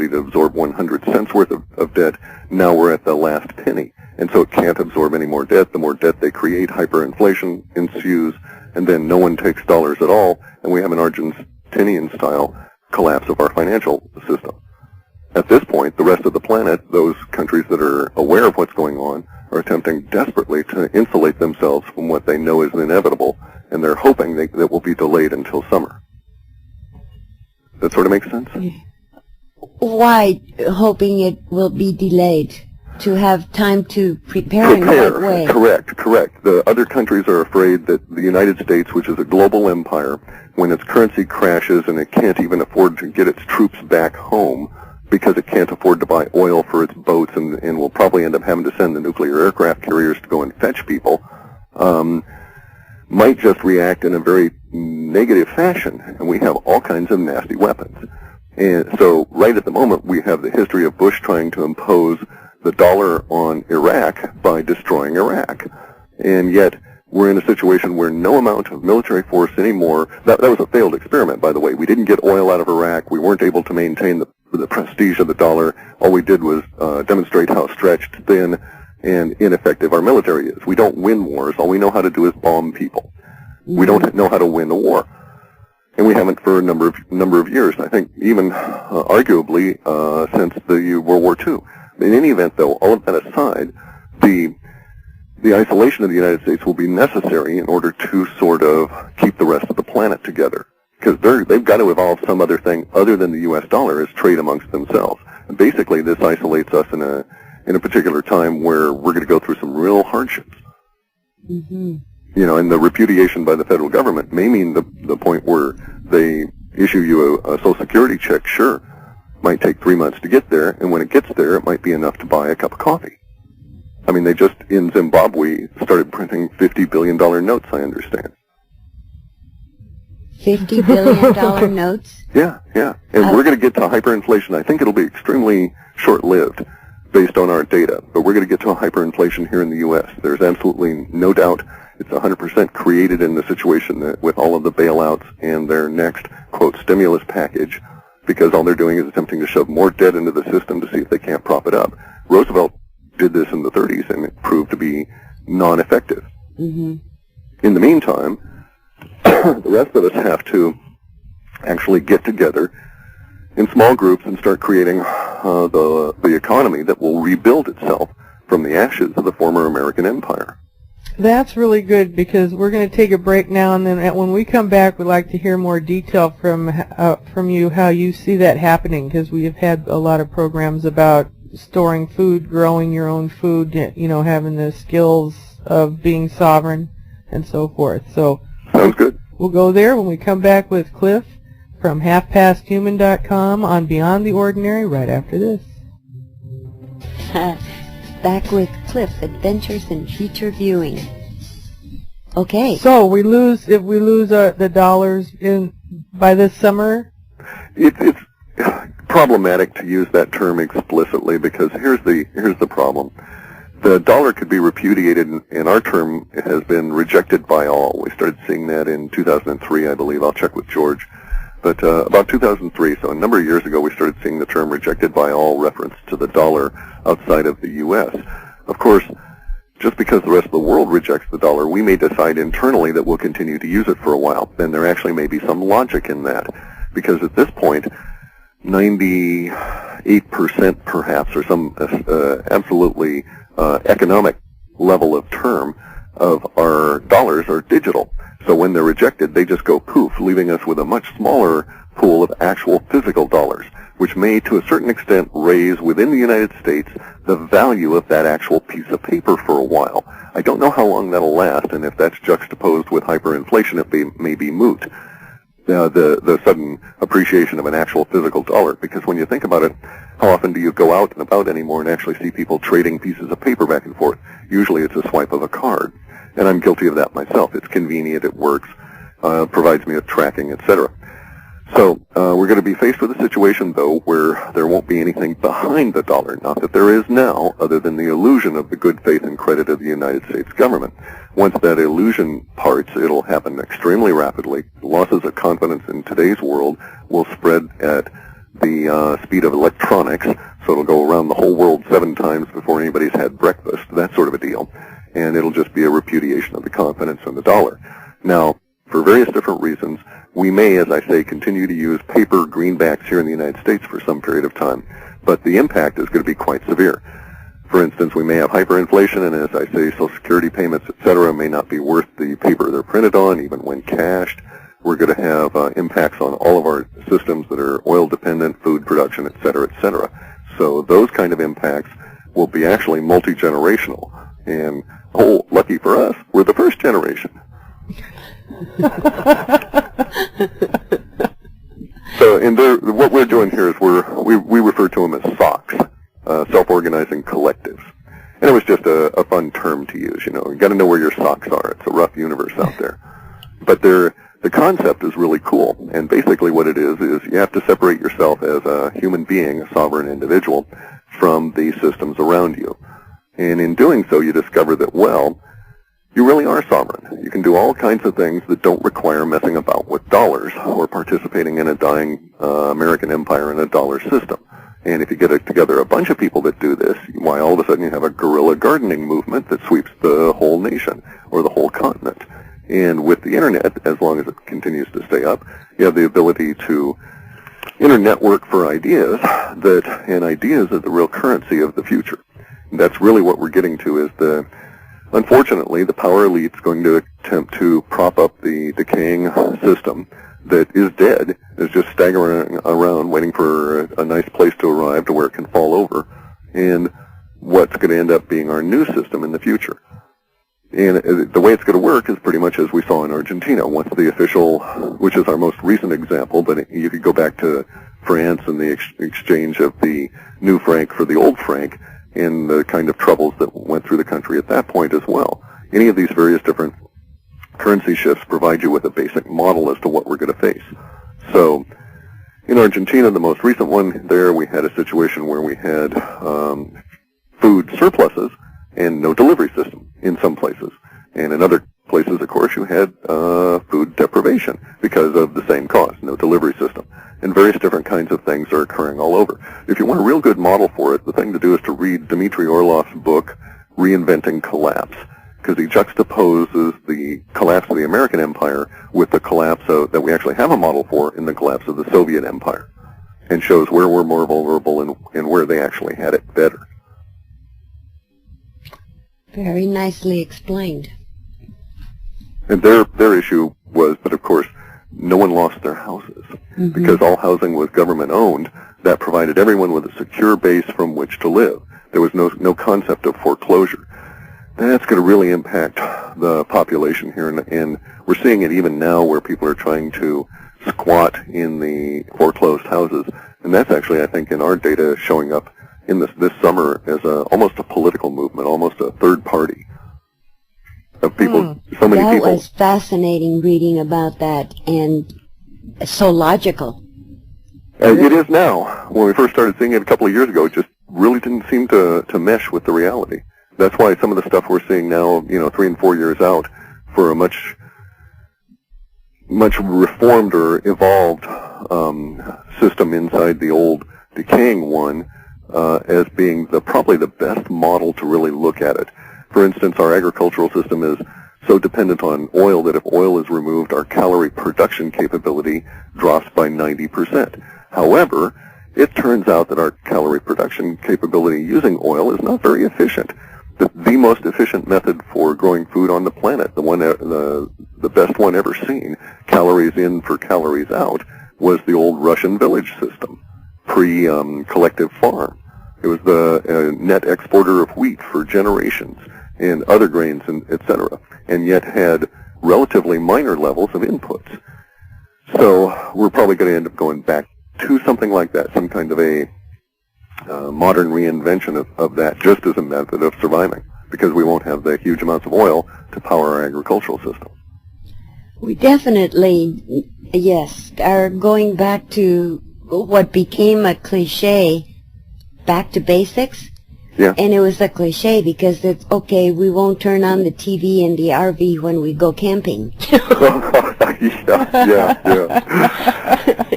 to absorb 100 cents worth of debt. Now we're at the last penny. And so it can't absorb any more debt. The more debt they create, hyperinflation ensues, and then no one takes dollars at all, and we have an Argentinian-style collapse of our financial system. At this point, the rest of the planet, those countries that are aware of what's going on, are attempting desperately to insulate themselves from what they know is inevitable, and they're hoping that will be delayed until summer. That sort of makes sense? Why hoping it will be delayed? To have time to prepare in what way? Correct. The other countries are afraid that the United States, which is a global empire, when its currency crashes and it can't even afford to get its troops back home because it can't afford to buy oil for its boats and will probably end up having to send the nuclear aircraft carriers to go and fetch people, might just react in a very negative fashion. And we have all kinds of nasty weapons. And so right at the moment we have the history of Bush trying to impose the dollar on Iraq by destroying Iraq. And yet, we're in a situation where no amount of military force anymore, that was a failed experiment, by the way. We didn't get oil out of Iraq. We weren't able to maintain the prestige of the dollar. All we did was demonstrate how stretched, thin, and ineffective our military is. We don't win wars. All we know how to do is bomb people. We don't know how to win a war. And we haven't for a number of years. I think even arguably since the World War II. In any event, though, all of that aside, the isolation of the United States will be necessary in order to sort of keep the rest of the planet together. Because they've got to evolve some other thing other than the U.S. dollar as trade amongst themselves. And basically, this isolates us in a particular time where we're going to go through some real hardships. Mm-hmm. You know, and the repudiation by the federal government may mean the point where they issue you a Social Security check, sure. Might take 3 months to get there, and when it gets there, it might be enough to buy a cup of coffee. I mean, they just, in Zimbabwe, started printing $50 billion notes, I understand. $50 billion notes? Yeah. And we're going to get to hyperinflation. I think it'll be extremely short-lived based on our data, but we're going to get to a hyperinflation here in the U.S. There's absolutely no doubt it's 100% created in the situation that with all of the bailouts and their next, quote, stimulus package, because all they're doing is attempting to shove more debt into the system to see if they can't prop it up. Roosevelt did this in the 30s, and it proved to be non-effective. Mm-hmm. In the meantime, the rest of us have to actually get together in small groups and start creating the economy that will rebuild itself from the ashes of the former American empire. That's really good, because we're going to take a break now, and then when we come back, we'd like to hear more detail from you how you see that happening, because we have had a lot of programs about storing food, growing your own food, you know, having the skills of being sovereign and so forth. So sounds good. We'll go there when we come back with Clif from halfpasthuman.com on Beyond the Ordinary right after this. Back with Clif, Adventures in Future Viewing. Okay. So if we lose the dollars by this summer? It's problematic to use that term explicitly, because here's the problem. The dollar could be repudiated, and our term has been rejected by all. We started seeing that in 2003, I believe. I'll check with George. But about 2003, so a number of years ago, we started seeing the term rejected by all reference to the dollar outside of the U.S. Of course, just because the rest of the world rejects the dollar, we may decide internally that we'll continue to use it for a while. Then there actually may be some logic in that, because at this point, 98% perhaps, or some absolutely economic level of term of our dollars are digital. So when they're rejected, they just go poof, leaving us with a much smaller pool of actual physical dollars, which may, to a certain extent, raise within the United States the value of that actual piece of paper for a while. I don't know how long that'll last, and if that's juxtaposed with hyperinflation, it may be moot. The sudden appreciation of an actual physical dollar, because when you think about it, how often do you go out and about anymore and actually see people trading pieces of paper back and forth? Usually it's a swipe of a card. And I'm guilty of that myself. It's convenient, it works, provides me with tracking, etc. So we're going to be faced with a situation, though, where there won't be anything behind the dollar, not that there is now, other than the illusion of the good faith and credit of the United States government. Once that illusion parts, it'll happen extremely rapidly. Losses of confidence in today's world will spread at the speed of electronics, so it'll go around the whole world 7 times before anybody's had breakfast, that sort of a deal. And it'll just be a repudiation of the confidence in the dollar. Now, for various different reasons, we may, as I say, continue to use paper greenbacks here in the United States for some period of time, but the impact is going to be quite severe. For instance, we may have hyperinflation, and as I say, Social Security payments, etc., may not be worth the paper they're printed on, even when cashed. We're going to have impacts on all of our systems that are oil-dependent, food production, etc., etc. So those kind of impacts will be actually multi-generational. And, oh, lucky for us, we're the first generation. So what we're doing here is we refer to them as SOCs, self-organizing collectives. And it was just a fun term to use, you know. You got to know where your socks are. It's a rough universe out there. But the concept is really cool. And basically what it is you have to separate yourself as a human being, a sovereign individual, from the systems around you. And in doing so, you discover that, well, you really are sovereign. You can do all kinds of things that don't require messing about with dollars or participating in a dying American empire in a dollar system. And if you get together a bunch of people that do this, why, all of a sudden you have a guerrilla gardening movement that sweeps the whole nation or the whole continent. And with the Internet, as long as it continues to stay up, you have the ability to internetwork for ideas, and ideas are the real currency of the future. And that's really what we're getting to is unfortunately, the power elite's going to attempt to prop up the decaying system that is dead, is just staggering around waiting for a nice place to arrive to where it can fall over, and what's going to end up being our new system in the future. And the way it's going to work is pretty much as we saw in Argentina. Once the official, which is our most recent example, but you could go back to France and the exchange of the new franc for the old franc, and the kind of troubles that went through the country at that point as well. Any of these various different currency shifts provide you with a basic model as to what we're going to face. So, in Argentina, the most recent one there, we had a situation where we had food surpluses and no delivery system in some places. And in other places, of course, you had food deprivation because of the same cause, no delivery system. And various different kinds of things are occurring all over. If you want a real good model for it, the thing to do is to read Dmitry Orlov's book, Reinventing Collapse, because he juxtaposes the collapse of the American empire with the collapse that we actually have a model for in the collapse of the Soviet empire, and shows where we're more vulnerable and where they actually had it better. Very nicely explained. And their issue was, but of course, no one lost their houses. Mm-hmm. Because all housing was government owned, that provided everyone with a secure base from which to live. There was no concept of foreclosure. That's going to really impact the population here, and we're seeing it even now where people are trying to squat in the foreclosed houses. And that's actually, I think, in our data showing up in this summer as almost a political movement, almost a third party of people. So many people. That was fascinating reading about that, and so logical. It is now. When we first started seeing it a couple of years ago, it just really didn't seem to mesh with the reality. That's why some of the stuff we're seeing now, 3 and 4 years out, for a much reformed or evolved system inside the old decaying one, as being probably the best model to really look at it. For instance, our agricultural system is so dependent on oil that if oil is removed, our calorie production capability drops by 90%. However, it turns out that our calorie production capability using oil is not very efficient. The most efficient method for growing food on the planet, the best one ever seen, calories in for calories out, was the old Russian village system, pre-collective farm. It was the net exporter of wheat for generations and other grains, and etc., and yet had relatively minor levels of inputs. So we're probably going to end up going back to something like that, some kind of a modern reinvention of that, just as a method of surviving, because we won't have the huge amounts of oil to power our agricultural system. We definitely, yes, are going back to what became a cliche, back to basics. Yeah. And it was a cliche because it's, okay, we won't turn on the TV and the RV when we go camping. Yeah.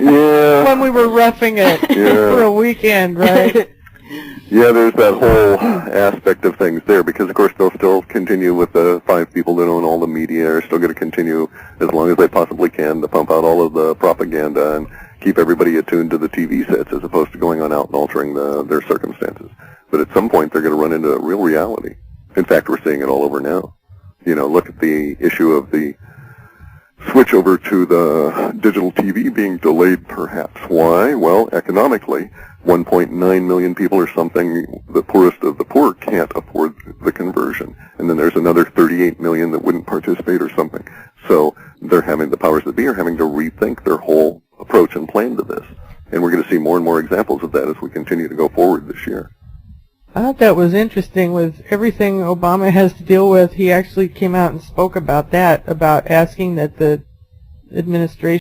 Yeah. When we were roughing it for a weekend, right? Yeah, there's that whole aspect of things there, because of course they'll still continue with the 5 people that own all the media, are still going to continue as long as they possibly can to pump out all of the propaganda and keep everybody attuned to the TV sets as opposed to going on out and altering their circumstances. But at some point they're going to run into real reality. In fact, we're seeing it all over now. You know, look at the issue of the switch over to the digital TV being delayed perhaps. Why? Well, economically, 1.9 million people or something, the poorest of the poor, can't afford the conversion. And then there's another 38 million that wouldn't participate or something. So the powers that be are having to rethink their whole approach and plan to this. And we're going to see more and more examples of that as we continue to go forward this year. I thought that was interesting. With everything Obama has to deal with, he actually came out and spoke about that, about asking that the administration